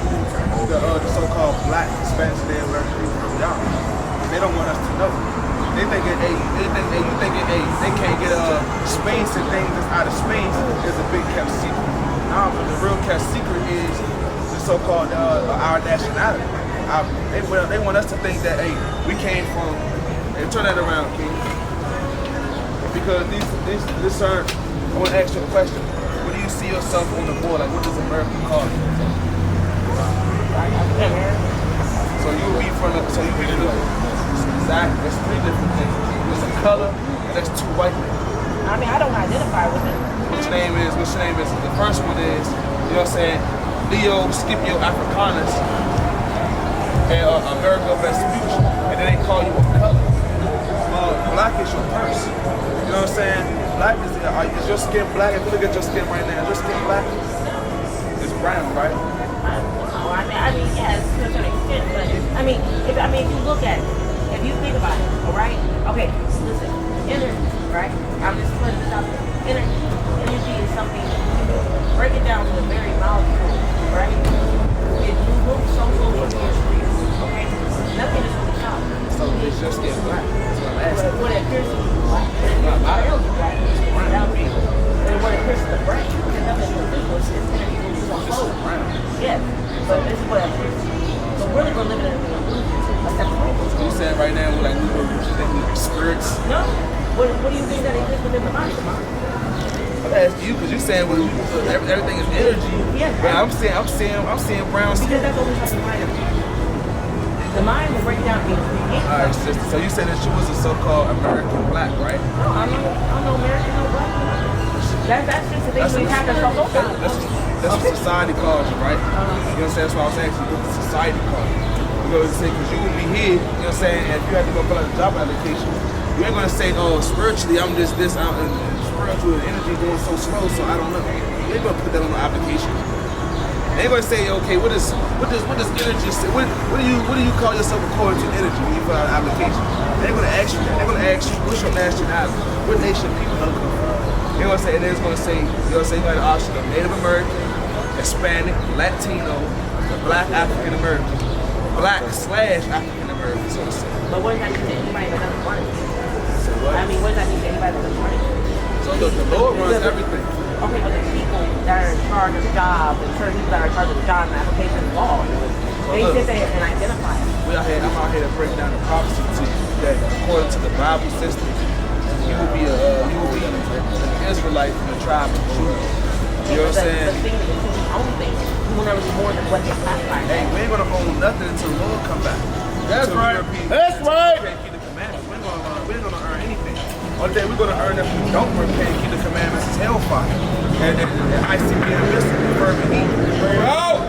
the so-called black, Spanish, whatever they are. They don't want us to know. They thinking, they can't get space and things that's out of space is a big kept secret. Nah, but the real kept secret is the so-called our nationality. They want us to think that we came from. Hey, turn that around, King. Because this sir, I want to ask you a question. What do you see yourself on the board? Like, what does America call you? So you would be from the, so you would be the, exactly, that's three different things. There's a color, and that's two white men. I mean, I don't identify with it. Which name is, the first one is, you know what I'm saying, Leo Scipio Africanus, and Amerigo Vespucci, and then they call you a color. Black is your purse. You know what I'm saying? Black is your skin black? If you look at your skin right now, is your skin black? It's brown, right? I mean, yes, to a certain extent, but if you look at it, if you think about it, all right? Okay, listen, energy, right? I'm just putting this out there. Energy is something, break it down to a very molecule, right? It moves so slowly in your streets, okay? Nothing is really solid. So it's just skin black. That's what I'm asking. What it appears to be black, and what it appears to the brain, and nothing is physical, it's energy moves so slowly. Yes, but this is what it appears to be. So really we're living in an illusion, a separation. So you saying right now, we're like, you think we're spirits? No. What do you think that exists within the mind? I'm asking you because you're saying everything is energy. Yes. But I'm seeing brown skin. Because that's what we have the mind. The mind will break down into Alright, sister. So you said that you was a so-called American black, right? No, I'm no American, no black. That's just the thing we have to show those times. That's what society calls you, right? You know what I'm saying? That's why I was asking you what society calls you. Because you would be here, you know what I'm saying, and if you had to go fill out a job application, you ain't gonna say, oh, spiritually, I'm just this, and spiritual energy going so slow, so I don't know. You ain't gonna put that on the application. They ain't gonna say, okay, what does energy say? What do you call yourself according to energy when you fill out an application? They're gonna ask you that. They're gonna ask you, what's your nationality? What nation people come from? They're gonna say, and then it's gonna say, you know what I'm saying, you got an option of Native American, Hispanic, Latino, Black African American, Black/African American, so to say. But what does that mean to anybody that doesn't want it? I mean, what does that mean to anybody that doesn't want it? So the Lord runs everything. Okay, but the people that are in charge of the job, and certain people that are in charge of the job and application law, they sit there and identify it. I'm out here to break down the prophecy to you that according to the Bible system, you will be an Israelite from the tribe of Judah. You know what I'm saying? The thing is, you own things. You will never be more than what they classify. Hey, we ain't gonna own nothing until the Lord come back. That's right. That's right. We can't keep the commandments. We ain't gonna earn anything. Only thing we're gonna earn if we don't repent and keep the commandments is hellfire. And ICP and mystery, fervent heat. Bro!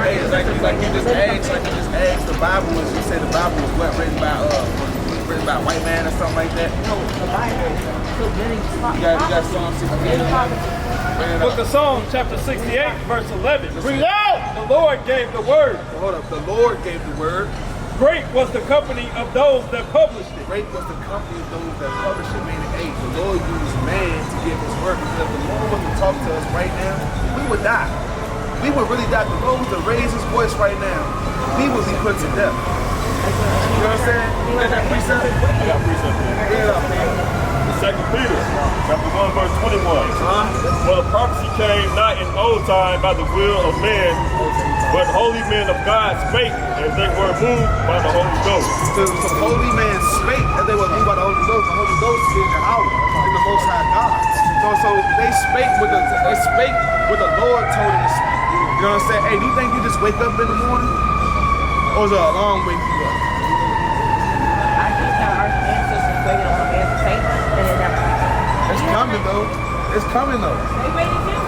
Hey, it's like you just asked the Bible was, you said the Bible was what, written by a white man or something like that? No, the Bible. You got Psalm 68. Book of Psalms, chapter 68, verse 11. Bring it out! The Lord gave the word. Hold up, the Lord gave the word. Great was the company of those that published it. Great was the company of those that published it, meaning, hey, the Lord used man to give his word. Because if the Lord was to talk to us right now, we would die. We would really die. If the Lord was to raise his voice right now, we would be put to death. You know what I'm saying? You got that precept? I got precept here. Bring it up, man. 2 Peter, chapter 1, verse 21. For the prophecy came not in old time by the will of man, but holy men of God spake as they were moved by the Holy Ghost. The holy man spake as they were moved by the Holy Ghost. The Holy Ghost is the hour, is the Most High God. So they spake with the Lord told them to speak. You know what I'm saying? Hey, do you think you just wake up in the morning? Or is it a long wake you up? I think that our ancestors waited on a man to say, and it never happened. It's coming though. It's coming though. They waited too.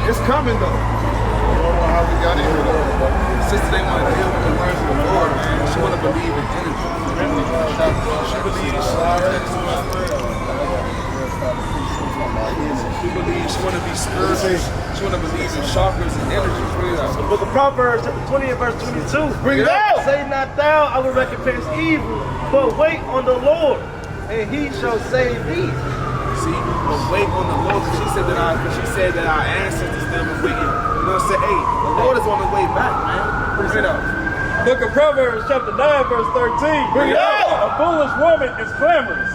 It's coming though. I don't know how we got in here though. Sister, they want to deal with the words of the Lord, man. She want to believe in energy. She believes. She want to be spiritual. She want to believe in chakras and energy. The book of Proverbs, chapter 20 and verse 22. Bring it out. Say not thou, I will recompense evil, but wait on the Lord, and he shall save thee. See, but wait on the Lord, because she said that our ancestors still been waiting. You know what I'm saying? Hey, the Lord is on the way back, man. Bring it up. Book of Proverbs, chapter 9, verse 13. Bring it out. A foolish woman is clamorous.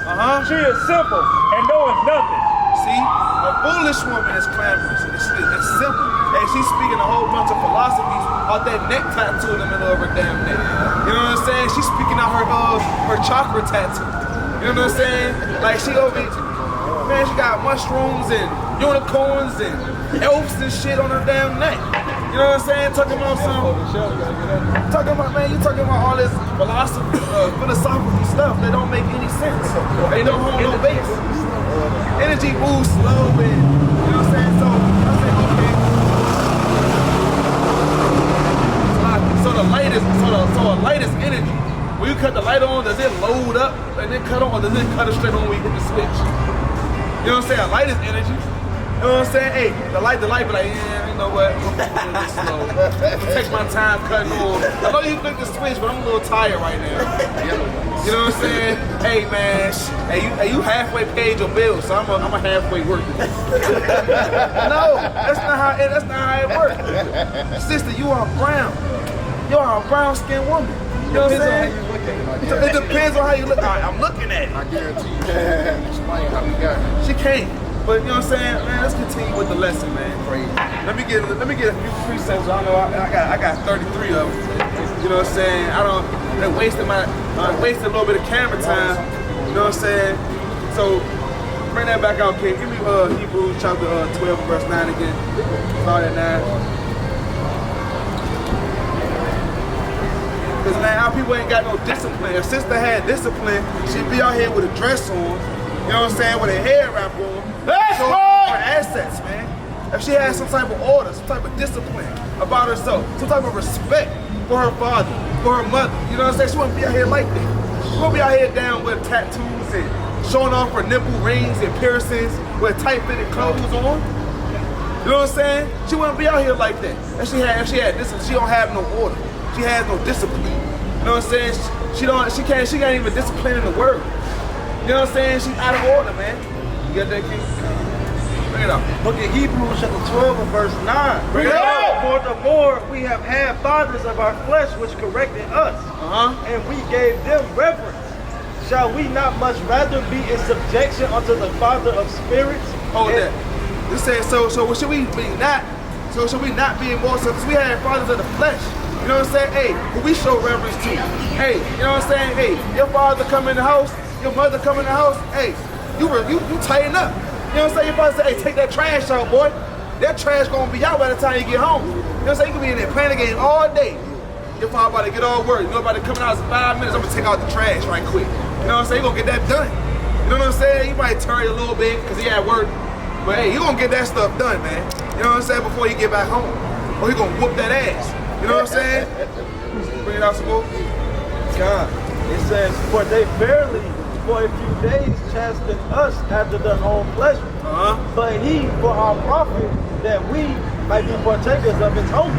She is simple and knoweth nothing. See, a foolish woman is clamorous. It's simple. And she's speaking a whole bunch of philosophies out that neck tattoo in the middle of her damn neck. You know what I'm saying? She's speaking out her chakra tattoo. You know what I'm saying? Like she over here, man, she got mushrooms and unicorns and elves and shit on her damn neck. You know what I'm saying? Talking about man, you talking about all this philosophical stuff that don't make any sense. They don't hold no base. Energy moves slow and, you know what I'm saying? So I said, okay. So a light is energy. When you cut the light on, does it load up and then cut on, or does it cut it straight on when you hit the switch? You know what I'm saying? A light is energy. You know what I'm saying? Hey, the light be like, yeah, you know what? I'm gonna do this slow. Take my time cutting on. I know you click the switch, but I'm a little tired right now. You know what I'm saying? Hey man, you halfway paid your bill, so I'm a halfway worker. No, that's not how it works. Sister, you are brown. You are a brown skinned woman. You know what I'm saying? It depends on how you look. I'm looking at it. I guarantee you can't explain how we got it. She can't. But you know what I'm saying, man. Let's continue with the lesson, man. Let me get a few precepts. I know I got 33 of them. You know what I'm saying? They wasted a little bit of camera time. You know what I'm saying? So bring that back out, kid. Give me Hebrews chapter 12 verse 9 again. Start at 9. Because man, our people ain't got no discipline. If sister had discipline, she'd be out here with a dress on. You know what I'm saying? With a hair wrap on. So her assets, man. If she had some type of order, some type of discipline about herself, some type of respect for her father, for her mother, you know what I'm saying? She wouldn't be out here like that. She wouldn't be out here down with tattoos and showing off her nipple rings and piercings with tight-fitted clothes on. You know what I'm saying? She wouldn't be out here like that. If she had discipline, she don't have no order. She has no discipline. You know what I'm saying? She can't even discipline in the word. You know what I'm saying? She's out of order, man. You got that, King? Bring it up. Look at Hebrews chapter 12 and verse 9. Bring it up. For the more we have had fathers of our flesh which corrected us, and we gave them reverence. Shall we not much rather be in subjection unto the Father of spirits? Hold that. This says, so should we not be more so? Because we had fathers of the flesh. You know what I'm saying? Hey, who we show reverence to. Hey, you know what I'm saying? Hey, your father come in the house, your mother come in the house, hey, you tighten up. You know what I'm saying? Your father say, hey, take that trash out, boy. That trash gonna be out by the time you get home. You know what I'm saying? You can be in there playing the game all day. Your father about to get all work. You know about to come in the house in 5 minutes, I'm gonna take out the trash right quick. You know what I'm saying? You gonna get that done. You know what I'm saying? You might turn a little bit because he at work. But hey, you gonna get that stuff done, man. You know what I'm saying? Before you get back home. Or he gonna whoop that ass. You know what I'm saying? Bring it out some more. God. It says, for they barely for a few days chastened us after their own pleasure. But he for our profit, that we might be partakers of his hope.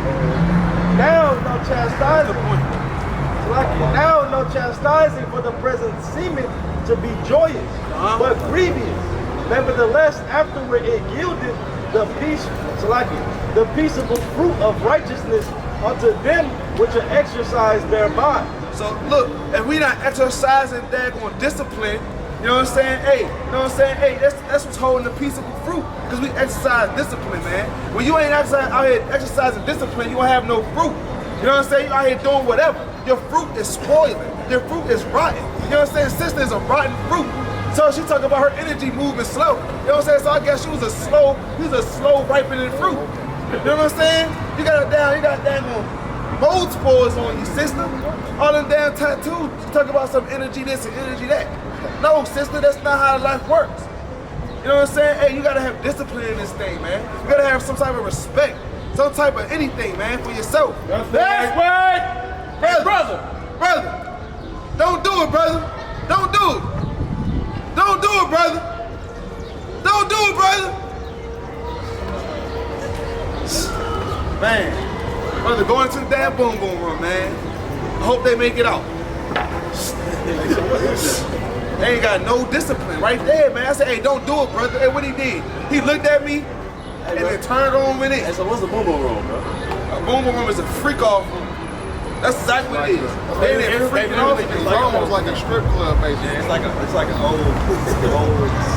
Now no chastising. Now no chastising for the present seemeth to be joyous, but grievous. Nevertheless, afterward it yielded the peaceable fruit of righteousness unto them which are exercised thereby. So look, if we not exercising daggone discipline, you know what I'm saying? Hey, you know what I'm saying? Hey, that's what's holding the peaceable fruit. Because we exercise discipline, man. When you ain't out here exercising discipline, you won't have no fruit. You know what I'm saying? You out here doing whatever. Your fruit is spoiling. Your fruit is rotten. You know what I'm saying? Sister is a rotten fruit. So she talking about her energy moving slow. You know what I'm saying? So I guess she was a slow ripening fruit. You know what I'm saying? You got damn mold spores on you, sister. All them damn tattoos. You talk about some energy this and energy that. No, sister, that's not how life works. You know what I'm saying? Hey, you gotta have discipline in this thing, man. You gotta have some type of respect, some type of anything, man, for yourself. That's right. Brother. Don't do it, brother. Don't do it. Don't do it, brother. Don't do it, brother. Man, brother, go into the damn boom boom room, man. I hope they make it out. They ain't got no discipline right there, man. I said, hey, don't do it, brother. Hey, what he did? He looked at me and then turned on with it. Hey, so what's a boom boom room, bro? A boom boom room is a freak off room. That's exactly what it is. They didn't freaking off. It's almost like a strip club, basically. Yeah, it's like an old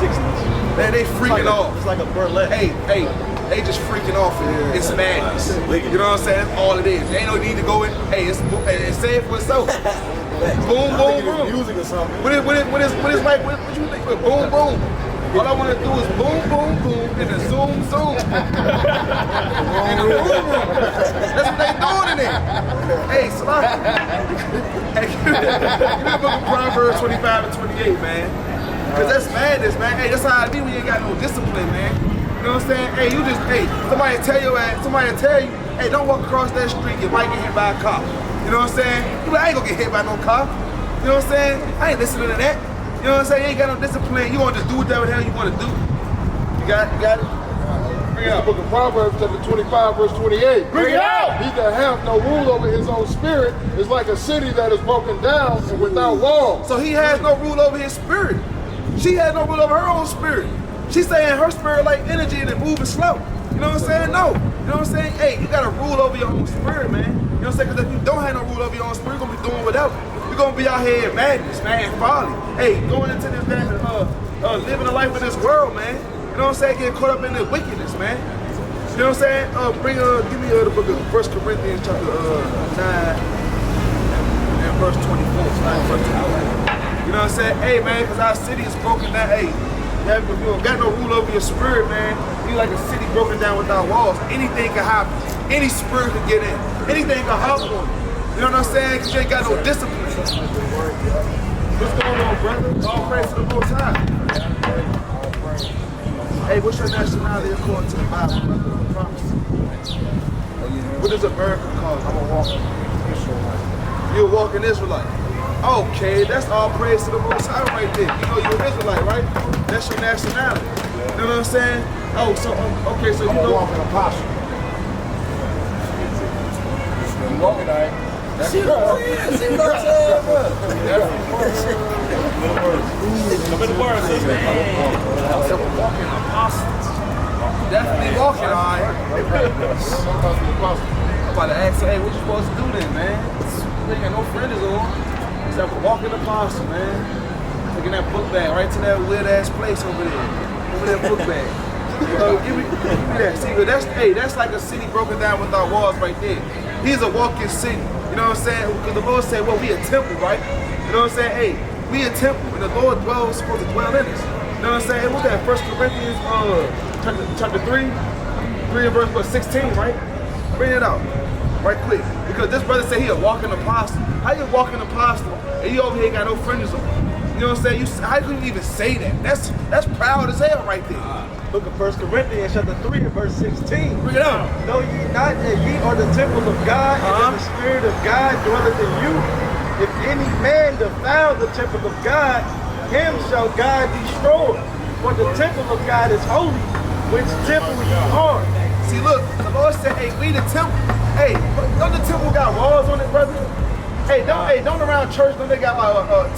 60s. Man, they freaking off. It's like a burlesque. Hey, they just freaking off. It's madness. You know what I'm saying? That's all it is. There ain't no need to go in. Hey, it's say it for itself. Boom, boom, boom. Music or something. What is like? What you think? Boom, boom. All I want to do is boom, boom, boom, and then zoom, zoom. In the boom room. That's what they doing in there. Hey, Sloppy. Hey, give me the book of Proverbs 25 and 28, man. Because that's madness, man. Hey, that's how I be when you ain't got no discipline, man. You know what I'm saying? Hey, you just, hey, somebody tell you, hey, don't walk across that street, you might get hit by a cop. You know what I'm saying? You like, I ain't gonna get hit by no cop. You know what I'm saying? I ain't listening to that. You know what I'm saying? You ain't got no discipline. You gonna just do whatever the hell you wanna do. You got it? Bring it out. The book of Proverbs chapter 25 verse 28. Bring it out! He that hath no rule over his own spirit is like a city that is broken down and without walls. So he has no rule over his spirit. She has no rule over her own spirit. She's saying her spirit like energy and it moving slow. You know what I'm saying? No. You know what I'm saying? Hey, you gotta rule over your own spirit, man. You know what I'm saying? Because if you don't have no rule over your own spirit, you're gonna be doing whatever. You're gonna be out here in madness, man, and folly. Hey, going into this, man, living a life in this world, man. You know what I'm saying? Getting caught up in the wickedness, man. You know what I'm saying? Give me the book of 1 Corinthians chapter 9 and verse 24. You know what I'm saying? Hey, man, because our city is broken down. Hey, if you don't got no rule over your spirit, man, you like a city broken down without walls. Anything can happen. Any spirit can get in. Anything can happen on you. You know what I'm saying? Because you ain't got no discipline. What's going on, brother? All praise to the Most High. Hey, what's your nationality according to the Bible, brother? Promise. What is America called? I'm a walking Israelite. You're a walking Israelite. Okay, that's all praise to the Most High right there. You know you're an Israelite, right? That's your nationality. You know what I'm saying? Oh, so okay, so you know. Walking apostle. You walking, all right? She what I'm saying, bro. Walking apostles. Definitely walking, all right. I'm about to ask her, hey, what you supposed to do then, man? You ain't got no friends on. It's like a walking apostle, man. Taking that book bag right to that weird ass place over there. Over that book bag. Give me that. See, but that's like a city broken down without walls right there. He's a walking city. You know what I'm saying? Because the Lord said, well, we a temple, right? You know what I'm saying? Hey, we a temple, and the Lord supposed to dwell in us. You know what I'm saying? Hey, what's that? 1 Corinthians chapter 3 and verse 16, right? Bring it out right quick. Because this brother said he a walking apostle. How you a walking apostle and you over here ain't got no friends on? You know what I'm saying? How can you even say that? That's proud as hell right there. Book of 1 Corinthians chapter 3 and verse 16. Bring it out. Know ye not that ye are the temple of God, and that the Spirit of God dwelleth in you? If any man defile the temple of God, him shall God destroy. For the temple of God is holy, which temple ye are. See, look, the Lord said, hey, we the temple. Hey, don't the temple got walls on it, brother? Hey, don't around church, don't they got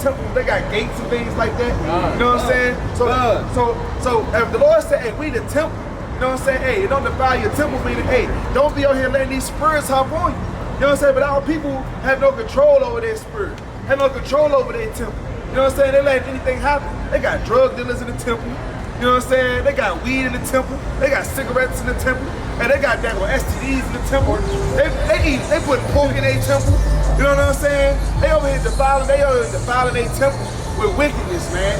temples, they got gates and things like that? You know what I'm saying? So if the Lord said, hey, we the temple, you know what I'm saying? Hey, don't defile your temple, meaning, hey, don't be out here letting these spirits hop on you. You know what I'm saying? But our people have no control over their spirit, have no control over their temple. You know what I'm saying? They let anything happen. They got drug dealers in the temple. You know what I'm saying? They got weed in the temple. They got cigarettes in the temple. And they got that STDs in the temple. They put pork in their temple. You know what I'm saying? They over here defiling their temple with wickedness, man.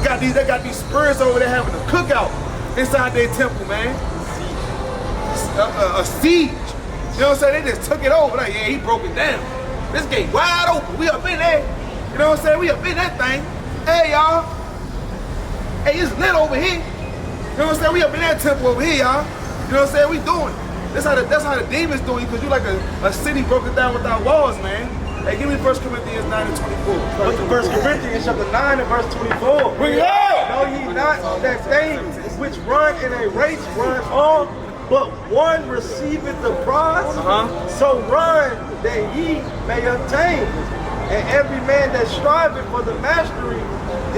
They got these spirits over there having a cookout inside their temple, man. A siege. You know what I'm saying? They just took it over. Like, yeah, he broke it down. This gate wide open. We up in there. You know what I'm saying? We up in that thing. Hey, y'all. Hey, it's lit over here. You know what I'm saying? We up in that temple over here, y'all. You know what I'm saying? We doing it. That's how the demons doing you, because you like a city broken down without walls, man. Hey, give me 1 Corinthians 9 and 24. Book of 1 Corinthians chapter 9 and verse 24. Bring it out! Know ye not that things which run in a race run on, but one receiveth the prize? So run that ye may obtain. And every man that striveth for the mastery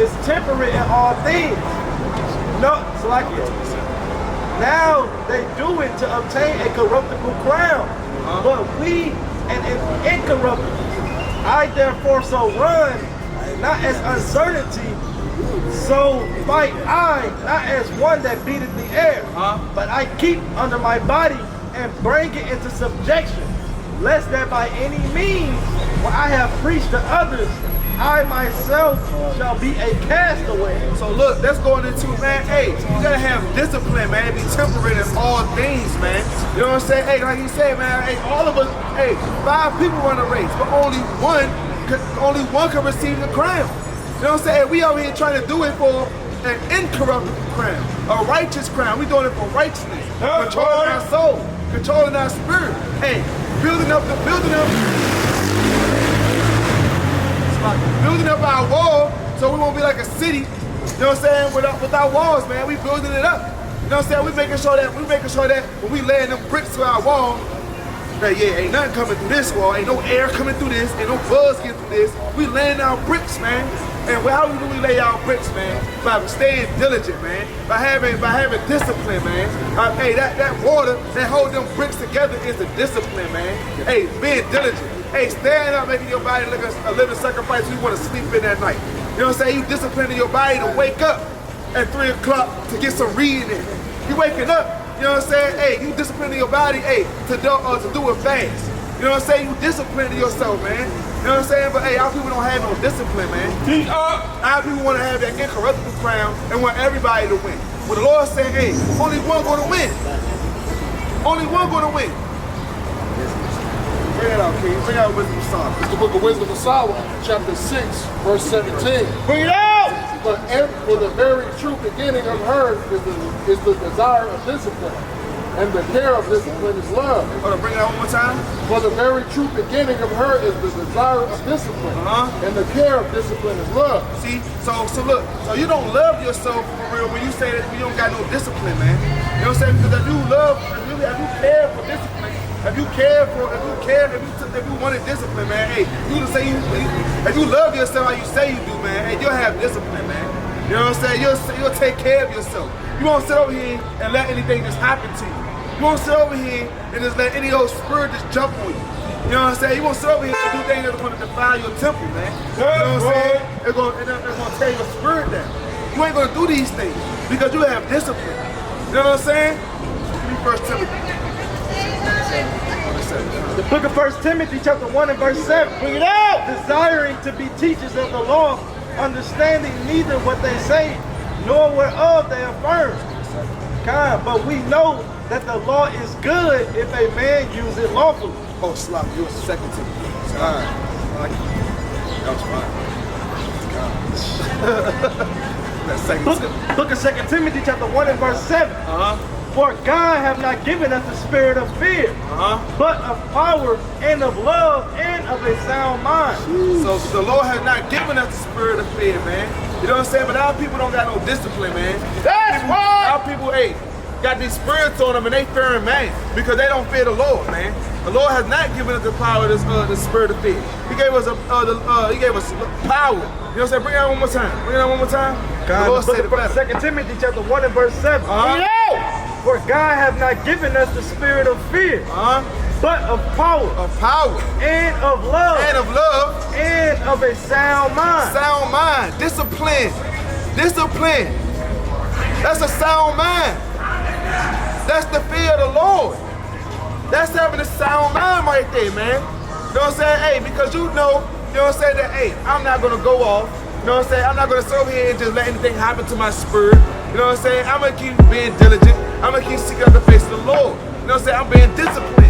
is temperate in all things. No, it's like it. Now they do it to obtain a corruptible crown, but we an incorruptible. I therefore so run, not as uncertainty, so fight I, not as one that beateth the air, but I keep under my body and bring it into subjection, lest that by any means, when I have preached to others, I myself shall be a castaway. So look, that's going into, man, hey, you gotta have discipline, man. Be temperate in all things, man. You know what I'm saying? Hey, like you said, man, hey, all of us, hey, 5 people run a race, but only one can receive the crown. You know what I'm saying? Hey, we out here trying to do it for an incorruptible crown, a righteous crown. We doing it for righteousness, controlling our soul, controlling our spirit. Hey, building up our wall so we won't be like a city, you know what I'm saying, without walls, man. We building it up. You know what I'm saying? We making sure that when we laying them bricks to our wall, that ain't nothing coming through this wall, ain't no air coming through this, ain't no buzz getting through this. We laying our bricks, man. And how do we lay our bricks, man? By staying diligent, man. By having discipline, man. Hey, that water that hold them bricks together is the discipline, man. Hey, being diligent. Hey, standing up, making your body look a living sacrifice you want to sleep in that night. You know what I'm saying? You disciplining your body to wake up at 3 o'clock to get some reading in. You waking up, you know what I'm saying? Hey, you disciplining your body, hey, to do a fast. You know what I'm saying? You disciplining yourself, man. You know what I'm saying? But hey, our people don't have no discipline, man. Our people want to have that incorruptible crown and want everybody to win. But the Lord said, hey, only one going to win. Only one going to win. Bring it out, King. Bring out Wisdom of Solomon. It's the book of Wisdom of Solomon, chapter 6, verse 17. Bring it out! For the very true beginning of her is the desire of discipline, and the care of discipline is love. Hold on, bring it out one more time. For the very true beginning of her is the desire of discipline, and the care of discipline is love. See, so look, so you don't love yourself for real when you say that you don't got no discipline, man. You know what I'm saying? Because if you care for discipline, if you wanted discipline, man, hey, if you love yourself how you say you do, man, hey, you'll have discipline, man. You know what I'm saying? You'll take care of yourself. You won't sit over here and let anything just happen to you. You won't sit over here and just let any old spirit just jump on you. You know what I'm saying? You won't sit over here and do things that's going to defile your temple, man. You know what I'm saying? It's going to tear your spirit down. You ain't going to do these things because you have discipline. You know what I'm saying? Give me 1 Timothy. The book of 1 Timothy, chapter 1 and verse 7. Bring it out! Desiring to be teachers of the law, understanding neither what they say, nor whereof they affirm. But we know that the law is good if a man use it lawfully. Oh, slap, you was 2 Timothy. All right. I like it. That was fine. Book of 2 Timothy, chapter 1 and verse 7. For God hath not given us the spirit of fear, but of power and of love and of a sound mind. So the Lord has not given us the spirit of fear, man. You know what I'm saying? But our people don't got no discipline, man. That's why our people, hey, got these spirits on them and they fearing man because they don't fear the Lord, man. The Lord has not given us the power of the spirit of fear. He gave us power. You know what I'm saying? Bring it out one more time. Bring it out one more time. The Lord said it better. 2 Timothy chapter 1 and verse 7. For God hath not given us the spirit of fear, but of power, and of love, and of a sound mind. Sound mind, discipline. That's a sound mind. That's the fear of the Lord. That's having a sound mind right there, man. You know what I'm saying? Hey, because you know what I'm saying, that, hey, I'm not going to go off. You know what I'm saying? I'm not going to sit over here and just let anything happen to my spirit. You know what I'm saying? I'm going to keep being diligent. I'm going to keep seeking out the face of the Lord. You know what I'm saying? I'm being disciplined.